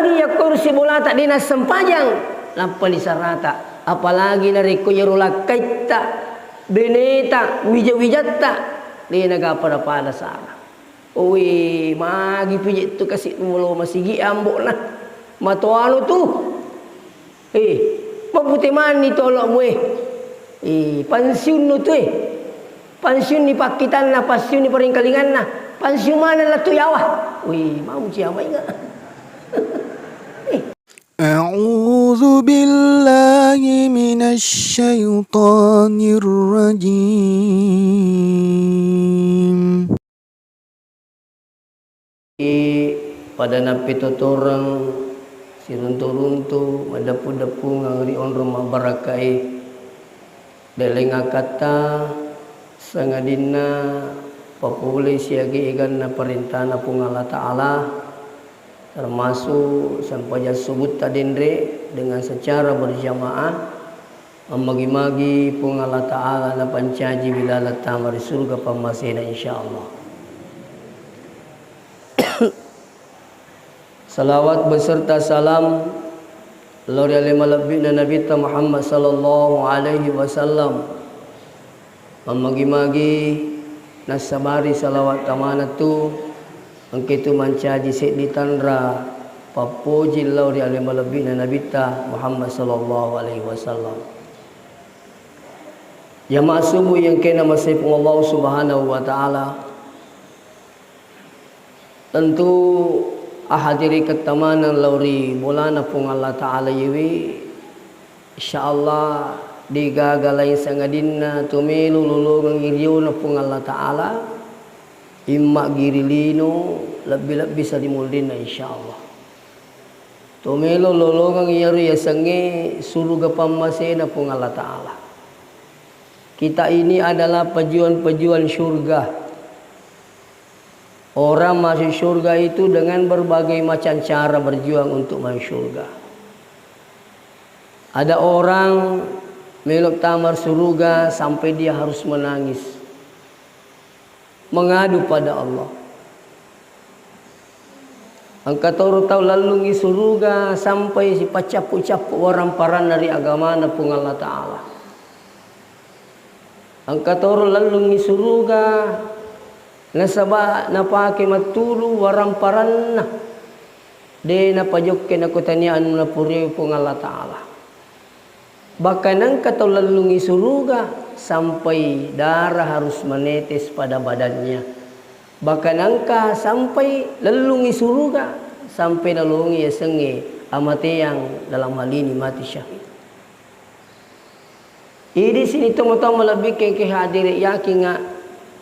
apalagi ya kursi bola tak dinas sempajang lampani sarata, apalagi nari kuyarula kaita beneta wija-wijatta dina pada pada sana. Oi magi pijit tu kasih mulo masigi ambok nah matuano tu mabuti mani tolok mue pensiun nu tu pensiun ni pakitan na pensiun ni peringkalingan na pensiun mana lah tu yawa mau siapa ingat. A'udzu billahi minasy syaithanir rajim. Pada napi tuturang siruntu-runtu madapu-dapu ngari on rumah barakai delenga kata sangadina papule siagi igan na perintah pung Allah Ta'ala, termasuk sampaja subut tadendre dengan secara berjamaah memagi-magi pung Allah Ta'ala na pancaji bilala tamari surga pamasena insyaallah. Salawat beserta salam lori alima lebih Nabi Muhammad sallallahu alaihi wasallam memagi-magi nasabari salawat tamana tu engkitu mancaji sedi tandra papuji lori alima lebih Nabi Muhammad sallallahu alaihi wasallam. Jamaah subuh yang kena masih Allah Subhanahu wa taala, tentu ahadiri ketamanan lauri bulana pung Allah Ta'ala yewi insyaallah digagalai sangadinna tumilu lulungan ngiriuna pung Allah Ta'ala imma girilino lebih-lebih bisa dimuldina insyaallah tumilu lulungan ngiri ya sange surga pamasena pung Allah Ta'ala. Kita ini adalah pejuang-pejuang surga. Orang masuk surga itu dengan berbagai macam cara berjuang untuk masuk surga. Ada orang melok tamar surga sampai dia harus menangis, mengadu pada Allah. Angkat orang tahu lalungi surga sampai si pacapu-capu orang paran dari agama na pung Allah Ta'ala. Angkat orang lalungi surga nasaba napake matulu waramparan na de napajokke na kutanian na puri pung Allah Ta'ala. Bahkan ang katalalungi suruga sampai darah harus menetes pada badannya. Bahkan angka sampai lalungi suruga sampai lalungi ya senge amate yang dalam hal ini mati syahid. Ini sini temu-temu lebih ke hadir yakin nga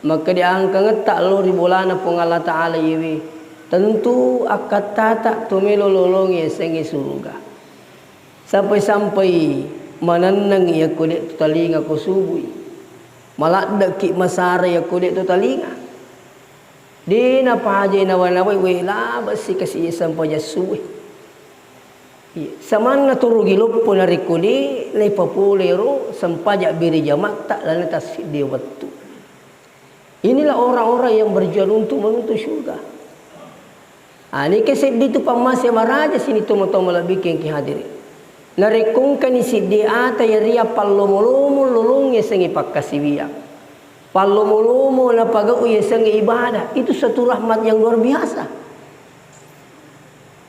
maka diangka ngetak lo di bolana pung Allah Ta'ala yewi tentu akat tata tumelo lolong ya sengi surga sampai-sampai mananang ya kulit tu talinga ko subui malak ki masara ya kulit tu talinga di na paje na wanawai we la basi kasi sampai jasui saman na turugi lupo na rikuli le populero sampaja biri jamak tak lana tasfid dia waktu. Inilah orang-orang yang berjuang untuk menuntut syurga. Ini kesed itu pamasya maraja sini tomo-tomo lebih ki hadiri. Narekungkan isi di ata ya ria pallomo-lomo lolongnya sengi pakkasiwiya. Pallomo-lomo na pagau ya sengi ibadah. Itu satu rahmat yang luar biasa.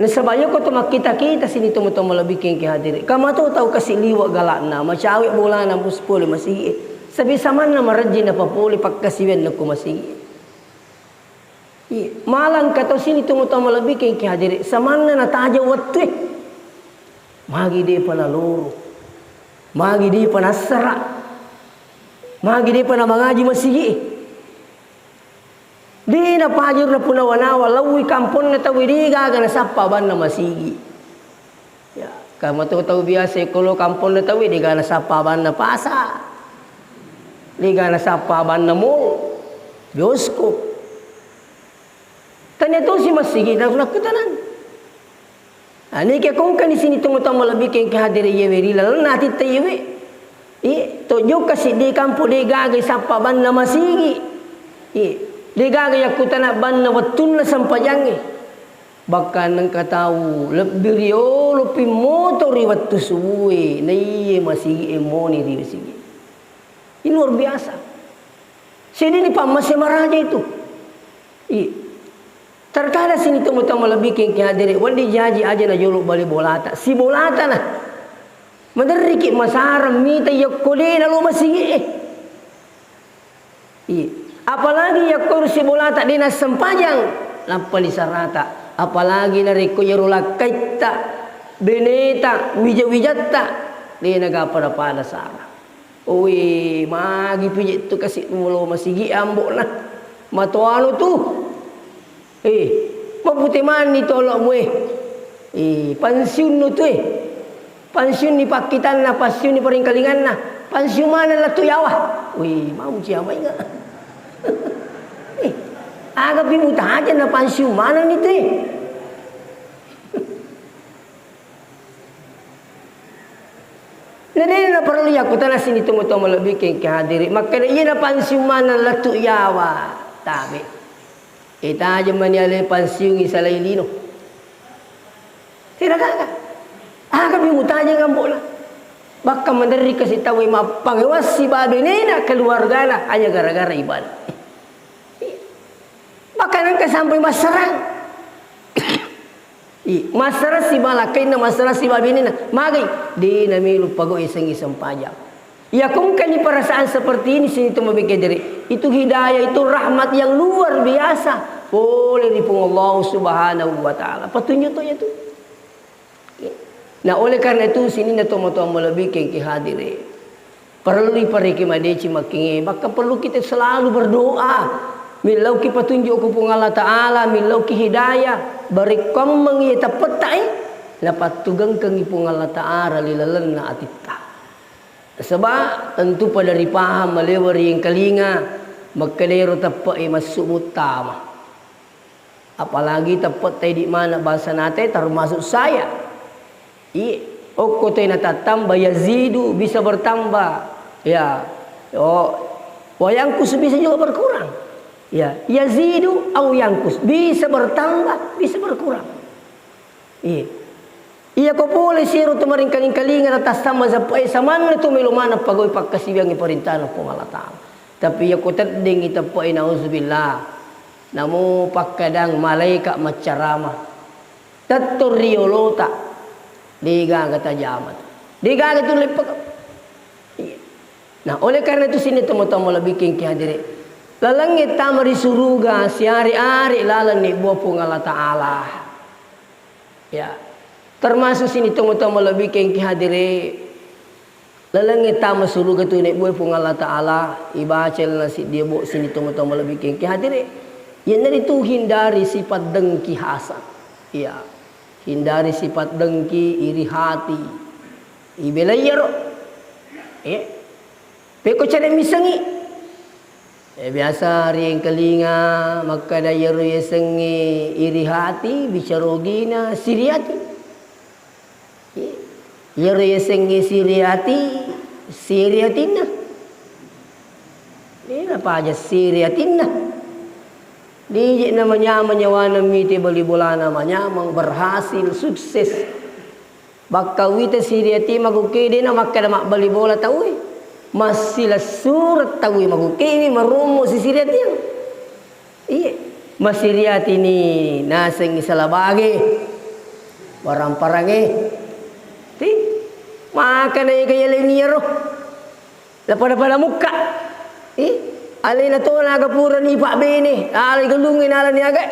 Nasabaya ko tumak kita sini tomo-tomo lebih ki hadiri. Kamu tahu kasih liwak galakna, macawi bola na muspul masih. Sabi saman na marajin na papuli pagkasiwen na kumasigi. Malang kataw sini tumutama labi kay kihadiri. Saman na nataja watwe. Magi di pa na loro. Magi di pa na sara. Magi di pa na mangaji masigi. Di na pajur na punawanawa. Lawi kampon na tawiri gaga na sapaban na masigi. Ya, kamu tahu biasa kalau kampon na tawiri gaga na sapaban na pasa. Liga na sapaban na mo bioskop tanya tu si masigi na nakutanan ani kaya kung kan sini tumutang malabi kay kahadiri yewe lalo natin tayewe tojo kasi di kampo di gagay sapaban na masigi di gagay akutana ban na watun na sampayangi Bahkan engkau tahu lebih rio lebih motor riwat tu suwe naiye masih emoni riwat sigi. Ini luar biasa. Sini ni masih maraja itu. Terkadang sini temu-temu lebih keng hadiri. Wandi jaji aja na jolok balik bolata. Si bolata nah. Menderiki masaram mita yakole lalu masih apalagi yakor si bolata dina sempajang lampali sarata. Apalagi nariko yarula kaita beneta wija-wijatta di nagapada pada sara. Oi magi pijit tu kasih mulo masigi ambok nah matuano tu mabuti mani tolok mu pensiun nu tu pensiun ni pakitan na pensiun ni peringkalingan na pensiun mana lah tu yawa mau siapa ingat agak bingung aja na pensiun mana ni tu Nene na perlu ya kutana sini temu-temu lebih ke hadiri. Maka iya na pensiun mana latu yawa. Tabi. Ita aja maniale pensiun isalai lino. Tidak kagak. Kami mutaja ngambok lah. Bahkan menderi kasih tahu ima pangewas si badu nena keluarga lah hanya gara-gara ibadah. Bahkan angka sampai maserang. Masalah si balakai na masalah si babini na magai di namilu pago iseng-iseng pajak. Ya kung kani perasaan seperti ini sini itu memikir diri itu hidayah itu rahmat yang luar biasa oleh dipung Allah Subhanahu wa taala. Petunjuk itu. Nah oleh karena itu sini na tomo-tomo lebih ke hadiri. Perlu diperiki madeci makinge maka perlu kita selalu berdoa. Milau ki petunjuk ku Allah Ta'ala milau ki hidayah bari kam mangita petai dapat tugang kang ipung Allah Ta'ala lilalenna atita sebab tentu pada ripaham malewari yang kalinga makalero tapai masuk utama apalagi tapat di mana bahasa nate termasuk saya okko tay natatamba yazidu bisa bertambah ya wayangkus bisa juga berkurang. Ya, yazidu au yangkus bisa bertambah, bisa berkurang. Iya ko boleh siru tumaring kaling-kalingan atas sama zapai saman tu melumana pagoy pagkasibiyang iperintah ng Allah Ta'ala. Tapi ya ko tading itapoy nauzubillah. Namo pagkadang malaika macarama. Tatur riolota. Diga kata jamat. Diga kata lepak. Nah, oleh karena itu sini temu-temu lebih kengki hadiri. Lalangit tamari suruga si ari-ari lalan ni buah pung Allah Ta'ala. Ya. Termasuk sini temu-temu lebih kengki hadiri. Lalangit tamari suruga tu ni buah pung Allah Ta'ala. Ibaca nasi dia buat sini temu-temu lebih kengki hadiri. Yang dari itu hindari sifat dengki hasad. Ya. Hindari sifat dengki iri hati. Ibelayar. Ya. Peko cari misangi. Biasa hari yang kelinga maka daya roya sengi iri hati bicarogina siriati. Ya roya sengi siriatina. Ini apa aja siriatina. Di namanya menyawana miti beli bola namanya berhasil sukses. Bakal wita siriati magukede na maka mak beli bola tahu. Masih lah surat tahu magu kini marumo si siriat yang masih lihat ini naseng salah bagi barang-barang makan aja kayak leniero pada muka alai na to naga pura ni pak bene alai gelungin alai ni agak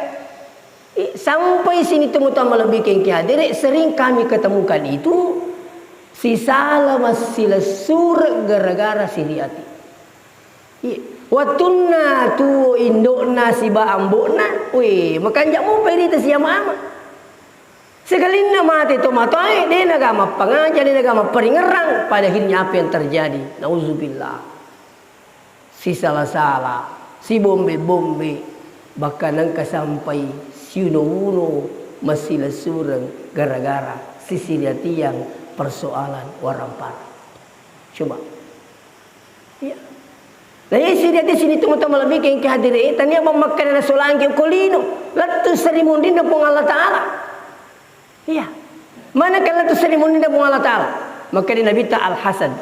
sampai sini temu-temu lebih kengki hadir sering kami ketemukan itu si salah masih surat gara-gara siriati. Watuna tu indokna si ba ambokna, makan jamu peri tu siapa ama. Sekali nama mati tu matai, dia nagama pengajar, dia nagama peringerang pada akhirnya apa yang terjadi. Nauzubillah. Si salah-salah, si bombe-bombe, bahkan angka sampai si uno-uno masih surang gara-gara si siriati yang persoalan orang parah. Coba. Ya. Nah, isi dia di sini teman-teman lebih yang kehadirin. Tanya memakan na solang ke kolino. Latu serimundin na pong Allah Ta'ala. Iya. Manakala tu selimun inda Allah Ta'ala. Maka di Nabi ta al-hasad.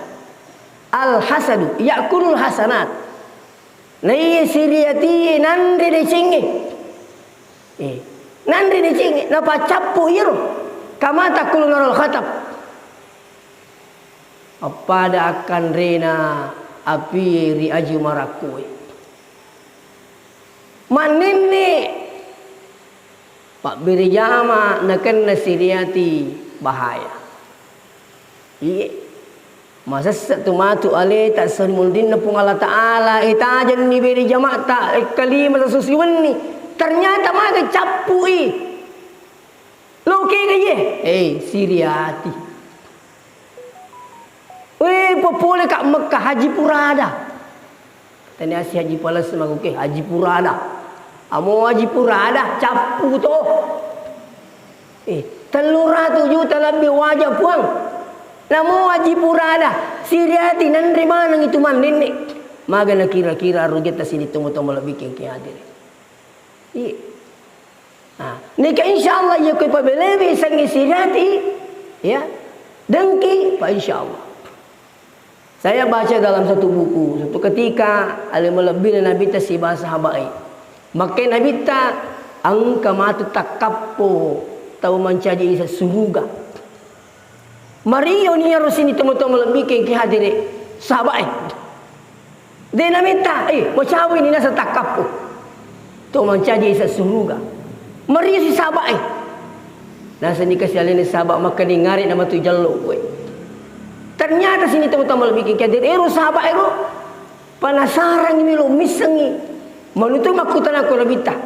Al-hasadu ya'kulul hasanat. Nai siriati nandri de cingi. Nandri de cingi. Napa capu iru. Kama takul narul khatab. Pada akan rena api ri aju marakui. Manini Pak biri jama nakan nasiriati bahaya. Iya. Masa satu matu ale tak sermundin na pung Allah Ta'ala itajan ni biri jama tak kalima susuwan ni. Ternyata maga capui. Loke kaya. Siriati. Popole kat Mekah Haji Purada. Tani asi Haji Palas maguke Haji Purada. Amo Haji Purada capu tu. 300 juta lebih wajah puang. Namo Haji Purada. Siriati nandri manang itu man nenek. Maga na kira-kira rugeta sini tunggu-tunggu lebih ke hadir. Nika insyaallah ya kau pabelebi sangi siriati. Ya. Dengki pak insyaallah. Saya baca dalam satu buku, satu ketika ada melebih Nabi ta si bahasa habai. Maka Nabi ta angka matu takapo tahu mencaji isa suruga. Mario ni harus ini temu-temu lebih ke hadire sahabat. Dia Nabi ta mau ini nasa takapo tahu mencaji isa suruga. Mario si sahabat. Nasa ni kasih alih sahabat maka ni ngari nama tu jaluk we. Ternyata sini teman-teman lebih kadir sahabat penasaran ini lo misengi menutup makutan aku Nabi ta.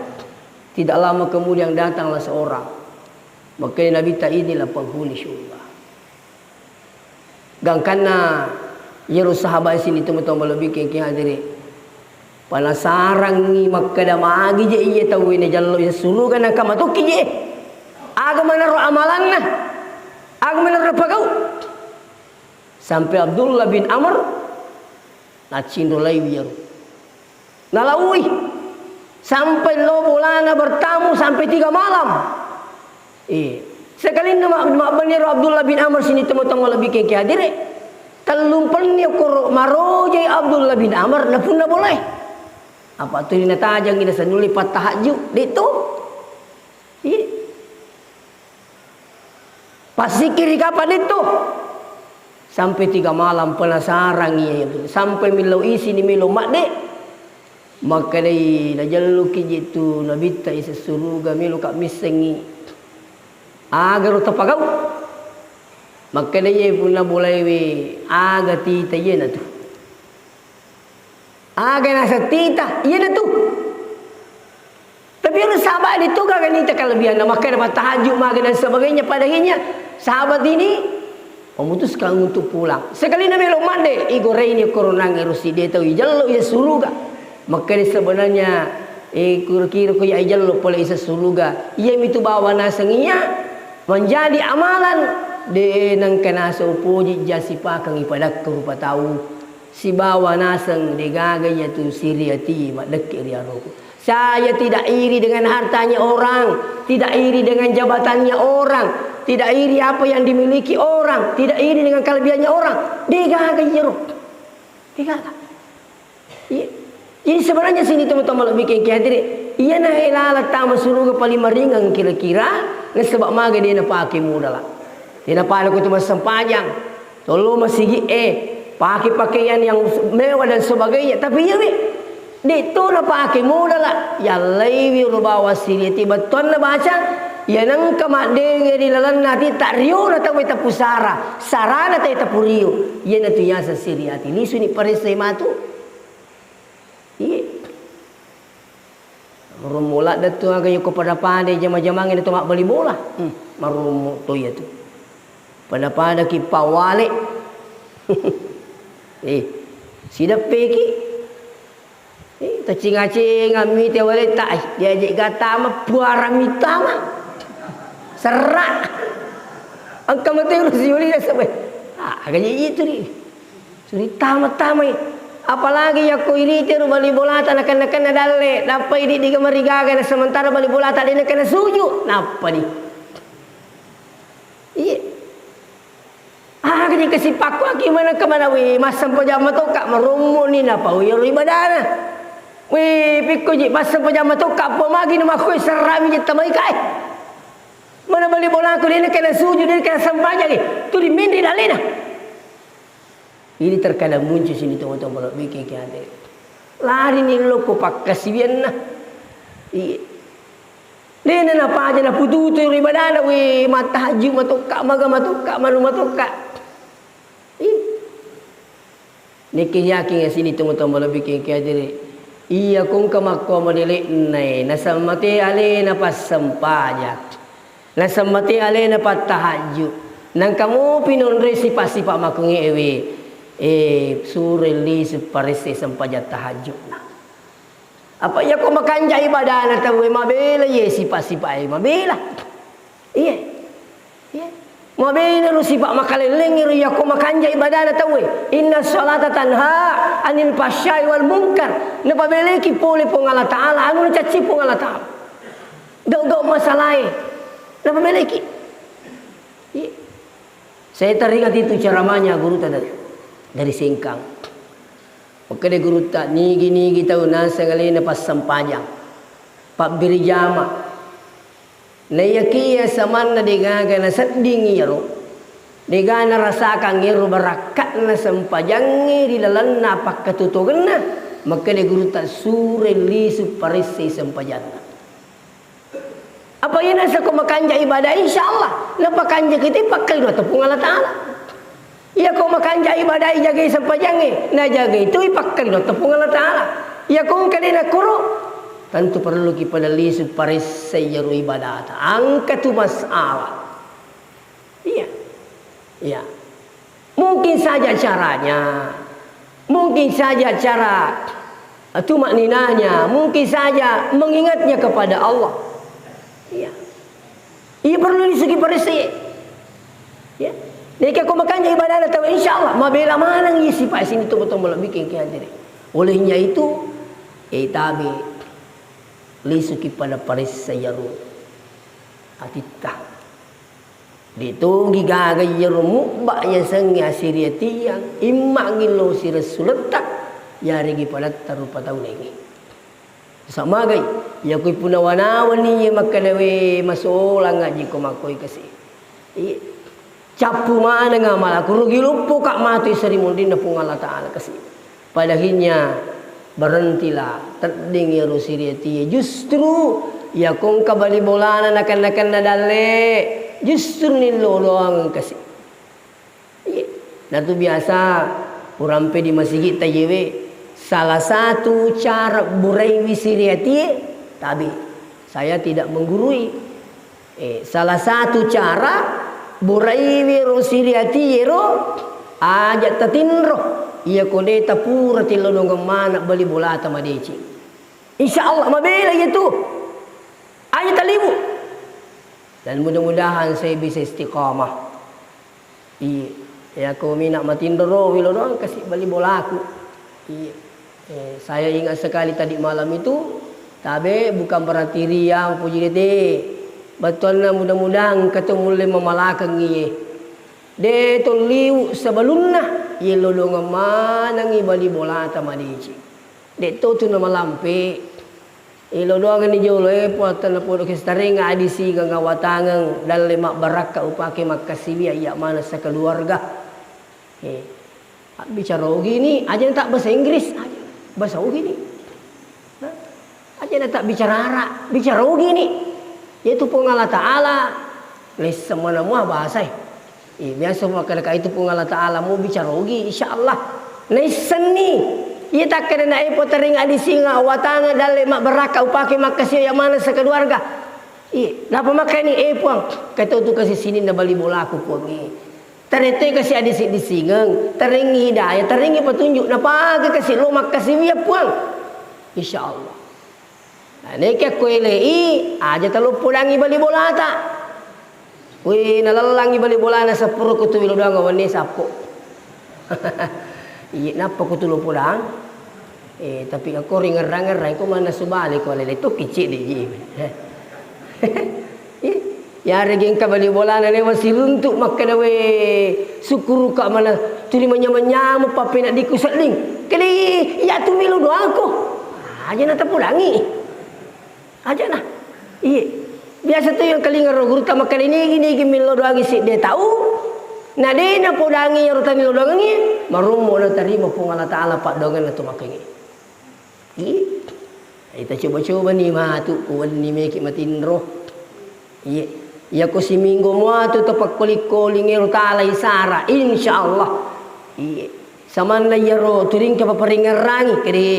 Tidak lama kemudian datanglah seorang. Maka Nabi ta inilah penghuni syurga. Gangkana sahabat sini teman-teman lebih kadir penasaran ni maka dah magi je ia tahu ini jalur ya suruh kan akan matuki je. Agama naruh amalan lah. Agama naruh pagau. Sampai Abdullah bin Amr nacindolai biar nalaui sampai lo bolana bertamu sampai 3 malam. Sekali nama bener Abdullah bin Amr sini temu-temu lebih ke hadire telumpan ni ko marojai Abdullah bin Amr na pun na boleh. Apa tu ni tajang ina sanuli patahaju itu. Pasikir kapan itu? Sampai 3 malam penasaran ia sampai milau isi ni milau mak dek. Maka dai dah jaluk gitu Nabi ta isa suruga milau kak misengi. Agar tapagau. Maka dai pun na boleh we aga tita ye na tu. Aga nasa tita ye na tu. Tapi orang sahabat itu kan kita kelebihan maka dapat tahajud maga dan sebagainya padanya sahabat ini memutuskan untuk pulang. Sekali Nabi Luqman deh, igorei ni koronang erusi dia tahu jallo ya suruga. Maka dia sebenarnya kira-kira ko ya jallo pole isa suruga. Ia itu bawa nasenginya menjadi amalan de nang kana so puji jasipa kang ipadak rupa tahu. Si bawa naseng de gaga ya tu siriati mak dekir ya roh. Saya tidak iri dengan hartanya orang, tidak iri dengan jabatannya orang, tidak iri apa yang dimiliki orang, tidak iri dengan kelebihannya orang. Digaga jeruk. Digaga. Jadi sebenarnya sini teman-teman lebih kehadiri. Ia na ilala tama suruga paling maringan kira-kira. Ngan sebab maga dia na pakai muda lah. Dia na pakai tu masam panjang. Tolong masih pakai pakaian yang mewah dan sebagainya. Tapi ya dito na pakai muda lah. Ya lewi rubawa siri tiba tuan na baca. Ya nang kamadenge di lalan nati tak rio na tahu ita pusara. Sarana ta ita purio. Ya na tu yasa siri ati. Lisu ni parisay matu. Iya. Rumula datu agayo ko pada pada jama-jamangin itu mak beli bola. Marumu tu ya tu. Pada ki pawale. Sidap peki. Tacing-acing ami te wale tak dia je gata ma puara mitama. Serak. Angka mate rusiuli dah sampai. Agaknya itu ni. Suri tama-tama. Apalagi ya ko ini teru bali bola tak nak dalle. Napa ini di kamari gaga sementara bali bola tak dia nak suju. Napa ni? lagi kasi pakwa ki mana ka mana wi masam pajama to ka marumo ni na pa wi ibadana. Wi pikko ji masam pajama to ka po magi na makoy sarami ji tamay kai. Mana bali bola ko ni kana sujud ni kana sampaja ni. Tu di mindi dalina. Ini terkadang muncul sini teman-teman kalau bikin kiade. Lari ni lo ko pakkasibian na. Nena na pa aja na pututo ibadana wi matahaju matuka maga matuka manu matuka. Niki yakin sini teman-teman kalau bikin kiade. Iya kung kamakko modeli nai nasamati ale na pasampaja. Nasamati ale na patahaju. Nang kamu pinonre si pasipa makungi ewe. Sureli separisi sampajat tahajud na. Apa ya ko makanja ibadah na tawe mabela ye sipa-sipa ay mabela. Iya. Iya. Mabela ru sipa makaleleng ru ya ko makanja ibadah na tawe. Inna sholata tanha anil fahsya'i wal munkar. Na pabele ki pole po ngala taala anu caci po ngala taala. Dog masalah. Na pabele ki. Iya. Saya teringat itu ceramahnya guru tadi. Dari Singkang. Maka dia guru tak nigi tahu nasa ngali na pasampajang. Pak birijama. Na yakiya saman na digaga na sading iro. Diga na rasakan iro barakat na sampajangi dilalan na pagkatutugan na. Maka dia guru tak sure lisu parisi sampajan. Apa yang nasa kumakanja ibadah insyaallah. Napa kanja kita pakai dua tepung Allah Ta'ala. Ya kau makanja ibadah jaga sampajangi, na jaga itu ipakai do tepung Allah Taala. Ya kau kadina kuro, tentu perlu kita lisu paris sayyaru ibadah. Angkat tu masalah. Iya, iya. Mungkin saja caranya, mungkin saja cara tumakninanya, mungkin saja mengingatnya kepada Allah. Iya, iya perlu disugi paris. Ya. Jika kau makan ibadah atau insyaallah mabela manang isi pak sini tu betul betul bikin kian. Olehnya itu tabi lisuki pada paris sayaru atita. Dito gigaga yerumu ba ya sangi asiriati yang imma ngilo si rasulata yari gi pada tarupa tahu lagi. Sama gay ya kui punawana ni makalewe masolang ngaji ko makoy kasi. Capu mana ngamal aku rugi lupu kak mati serimundi na pung Allah Ta'ala kasih. Padahinya berhentilah terding ya rusiriati justru ya kong kabali bolana nakan nadale justru ni lo doang kasih. Nah tu biasa urampe di masjid tayewe salah satu cara burai wisiriati tapi saya tidak menggurui. Salah satu cara burai wiro siriati yero aja tatinro iya kode tapura tilo dong mana bali bola tamadeci insyaallah mabela itu aja talibu dan mudah-mudahan saya bisa istiqamah iya ya aku mina matindro wilo dong kasih bali bola aku iya saya ingat sekali tadi malam itu tabe bukan berarti ria puji dete. Betul na mudah-mudahan ketemu le mamalakang iye. De to liu sebelumna ye lolong manang ibali bola tamadici. De to tu na malampe. Ilo doang ni jolo po tan po ke staring adisi ngawatangang dal lemak baraka upake makasibia iya mana sa keluarga. Bicara gini aja tak bahasa Inggris aja. Bahasa gini. Aja tak bicara Arab, bicara gini. Yaitu pun Allah Ta'ala les semua nama bahasa biasa maka itu pun Allah Ta'ala mau bicara ugi insyaallah les seni ia tak kena naik potering adi singa watanga dalam mak beraka upake makasih yang mana sekeluarga napa makan ni puang kata tu kasih sini na bali bola aku puang terete kasih adi di singeng teringi hidayah teringi petunjuk napa kasih lo makasih dia puang insyaallah. Nah, neka kuelei aja telu pulangi bali bola ta. Wih nalalangi bali bola na sa puro kutu wilo doang wani sapo. Iya napa kutu lu pulang? Tapi aku ringar-ringar ko mana subali ko lele tu kicik di ji. Ya regeng ka bali bola na lewa siruntuk makan we sukuru ka mana tuli menyama pape nak dikusatling. Kali ya tu milu doang ko. Aja nak pulangi. Aja nah. Iya. Biasa tu yang kali ngaro guru ta makan ini gini milu doang isi dia tahu. Nah dia na pulangi ya rutan milu doang ni. Marumo na terima pung Allah Taala pak dongan tu makan ini. Iya. Kita coba-coba ni mah tu kuan ni meki matin roh. Iya. Ya ko si minggu mo tu tapak koli-koli ngero taala isara insyaallah. Iya. Saman la yaro turing ka paparingarangi kedi.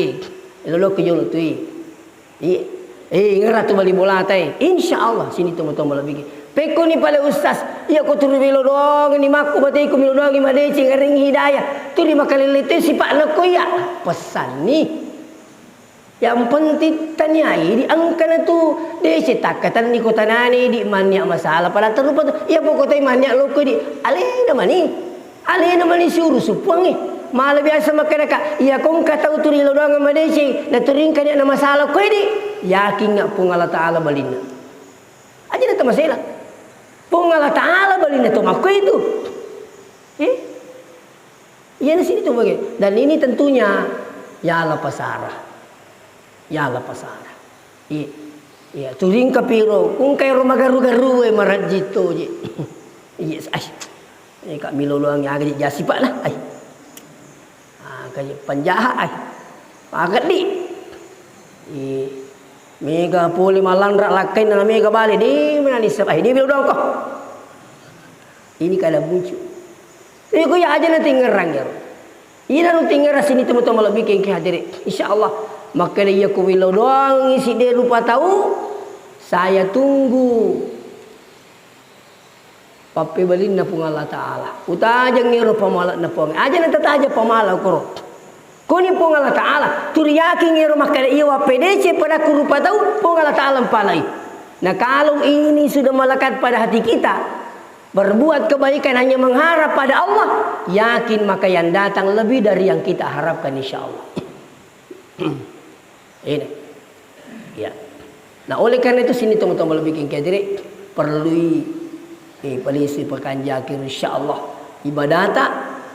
Lolo ke jolo tu. Iya. Ngera tu bali bola tai. Insyaallah sini tu moto lebih. Peko ni pala ustaz. Ya ko turu belo dong ni maku batai ko milo dong made cingaring hidayah. Tu di makalilite si pak leko ya. Pesan ni. Yang penting tanyai di angka na tu dia cetakatan ni kota nani di manyak masalah pada terupa tu ya pokoknya manyak loko di alih nama ni suruh supuang malah biasa makan ka ya kong kata uturi lo doang madeci na turing kanya na masalah ko di yakin ngak pung Allah Taala balina aja na masalah pung Allah Taala balina tu mako itu iya di sini tu bagai dan ini tentunya ya la pasarah. Ya la pasara. Iya, turing kapiro. Kung kay rumagaru-garu marat jito je. Yes, ay. Ini kak Milo luang yang agak jasi pak lah. Ay. Kaya panjaha ay. Pakat di. Mega puli malang rak lakai na mega balik di mana ni sab ay di Milo dong ko. Ini kada muncul. Ini ko ya aja nanti ngerang ya. Ini nanti ngerang sini temu-temu lebih ke hadir. Insyaallah. Maka dia ku wilau doang isi dia lupa tahu. Saya tunggu. Pape balin na pung Allah Taala. Utajang ngiro pamalat na pung. Aja na tataja pamala ko. Kuni pung Allah Taala. Turiyaki ngiro maka dia PDC pada ku lupa tahu pung Allah Taala palai. Nah kalau ini sudah melekat pada hati kita, berbuat kebaikan hanya mengharap pada Allah, yakin maka yang datang lebih dari yang kita harapkan insyaallah. Ini, ya. Nah oleh karena itu sini teman-teman lebih kengkadiri perlu polisi pekanjakir insyaallah ibadata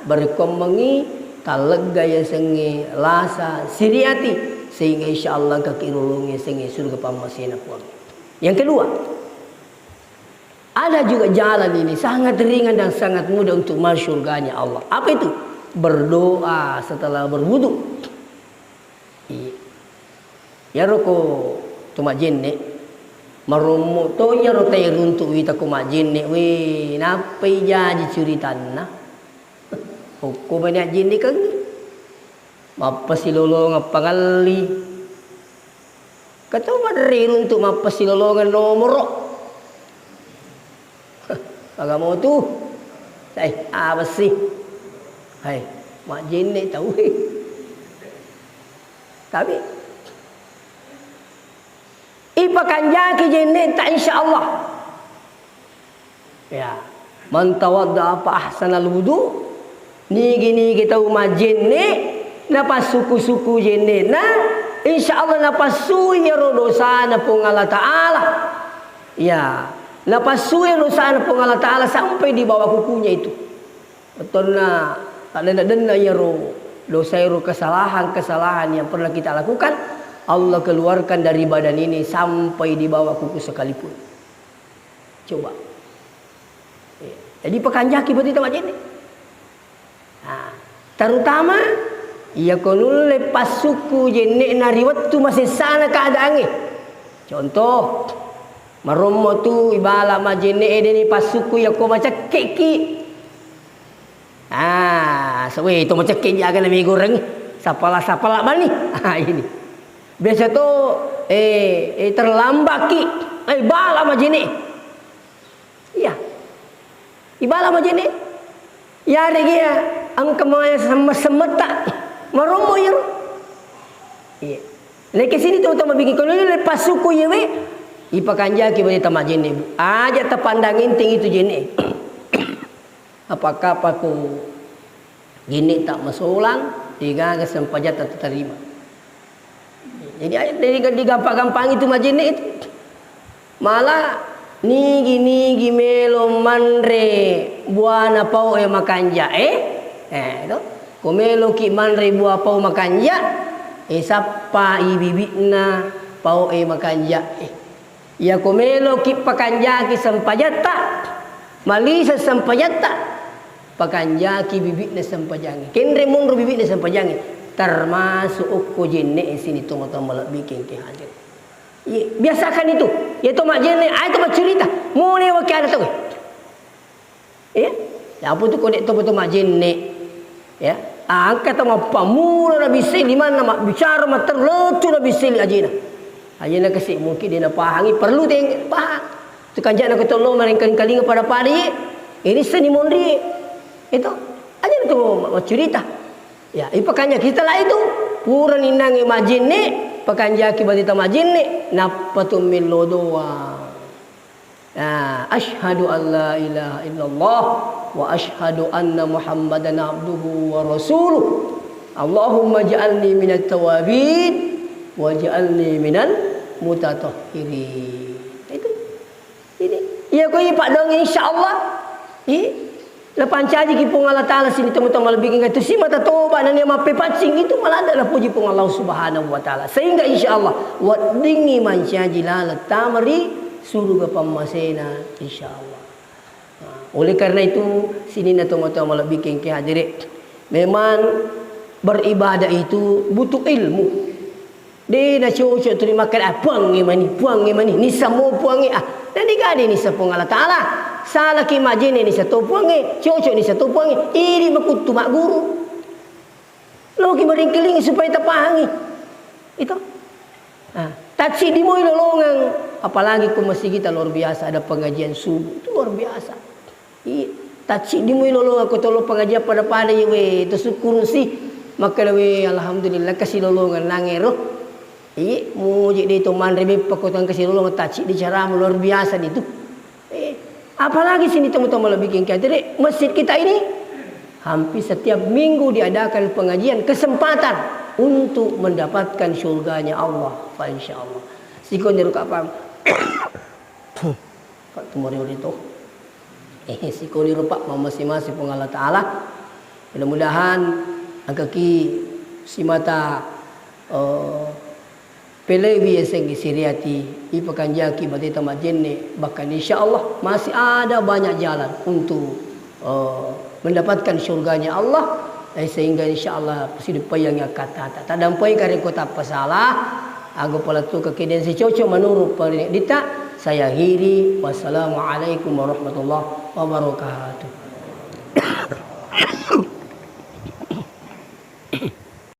berkomengi talega ya sengi lasa siriati sehingga insyaallah kakirulungi sengi surga pamasina puang. Yang kedua, ada juga jalan ini sangat ringan dan sangat mudah untuk masuk surganya Allah. Apa itu? Berdoa setelah berwudu. Ya roko tuma jenne marumo to ya ro tay runtu wita kuma jenne we napai jaji curitanna hukku banyak jenne kan mapa silolong pangalli kata madri runtu mapa silolongan nomor agamo tu apa sih hai mak jenne tahu tapi ipakan jaki jenne tak insyaallah. Ya, man tawadda fa ahsanal wudu nigi kita umajenne napas suku-suku jenne na insyaallah napas suya dosa na pung Allah Taala. Ya, napas suya dosa na pung Allah Taala sampai di bawah kukunya itu. Betul na tak denda ya ro dosa ro kesalahan yang pernah kita lakukan. Allah keluarkan dari badan ini sampai di bawah kuku sekalipun. Coba. Jadi pekanjaki berarti tempat ini. Nah, terutama ia konul lepas suku jenne nari waktu masih sana keadaannya. Contoh, maromo tu ibala majenne edeni pas suku ya ko macam keki. Sawe itu macam keki akan nami goreng. Sapala bani. Ini. Biasa tu terlambat ki. Ibala majene. Iya. Ibala majene. Ya regia ang kamaya sama semeta. Maromo ya. Iya. Lagi sini tu bikin kalau lepas suku ya we. Ipakanja ki bani tamak jene. Aja terpandangin tinggi itu jene. Apakah aku gini tak masulang tiga kesempatan tak terima. Jadi dari gampang-gampang itu majene itu malah nigi melo manre buana pau makanja itu komelo ki manre bua pau makanja sappa ibibina pau makanja ya komelo ki pakanja ki sampajata malisa sampajata pakanja ki bibina sampajangi kendre munro bibina sampajangi termasuk ukko jenne sini tong-tong malak bikin ke hadir. Biasakan itu. Ya to mak jenne, ai to cerita. Mune waki ada tu. Ya. Apa tu kodek to mak jenne. Ya. Angkat mak pamula na bisili mana mak bicara mak terlecu na bisili ajina. Ajina kasi mungkin dia na pahangi perlu teng pahang. Tu kanjak nak tolong merengkan kalinga pada pari. Ini seni mondri. Itu. Ajina tu mak cerita. Ya, ipakanya kita lah itu puran inangi majinne pakanja ki badita majinne napatu min lodoa. Asyhadu an la ilaha illallah wa asyhadu anna muhammadan abduhu wa rasuluh. Allahumma ja'alni minat tawabin wa ja'alni minal mutatahhirin. Itu. Ini. Ya ko pak dong insyaallah. Lepas caji ki pung Allah Taala sini teman-teman malah bikin kata si mata toba dan dia mape pacing itu malah adalah puji pung Allah Subhanahu wa taala. Sehingga insyaallah wat dingi man caji la tamri surga pamasena insyaallah. Oleh karena itu sini na teman-teman malah bikin ke hadirin. Memang beribadah itu butuh ilmu. Dia nak cocok terima makan puang mani ni semua puang dan digade ni sepung Allah Taala. Salah ki majine ni satu puangi, cocok ni satu puangi. Ini makutu mak guru. Lo ki meringkeling supaya terpahangi. Itu. Taci di moi lolongan. Apalagi ke masjid kita luar biasa ada pengajian subuh. Itu luar biasa. Taci di moi lolongan ko tolo pengajian pada we itu syukur sih. Maka we alhamdulillah kasih lolongan nangero. Muji dia itu mandri pakotan kasih lolongan taci di cara luar biasa itu. Apalagi sini teman-teman lebih bikin jadi masjid kita ini hampir setiap minggu diadakan pengajian kesempatan untuk mendapatkan syurganya Allah, insyaallah. Sikon nyeru kapam. Pak tumori itu. Sikon nyeru Pak masing-masing pun Allah Taala. Mudah-mudahan agaki si mata pelewi yang siriati ipakan jaki badita majenne bahkan insyaallah masih ada banyak jalan untuk mendapatkan syurganya Allah sehingga insyaallah sidup yang kata tak dampai kare kota pasalah ago pala tu kekeden si cocok menurut dita saya akhiri wassalamualaikum warahmatullahi wabarakatuh.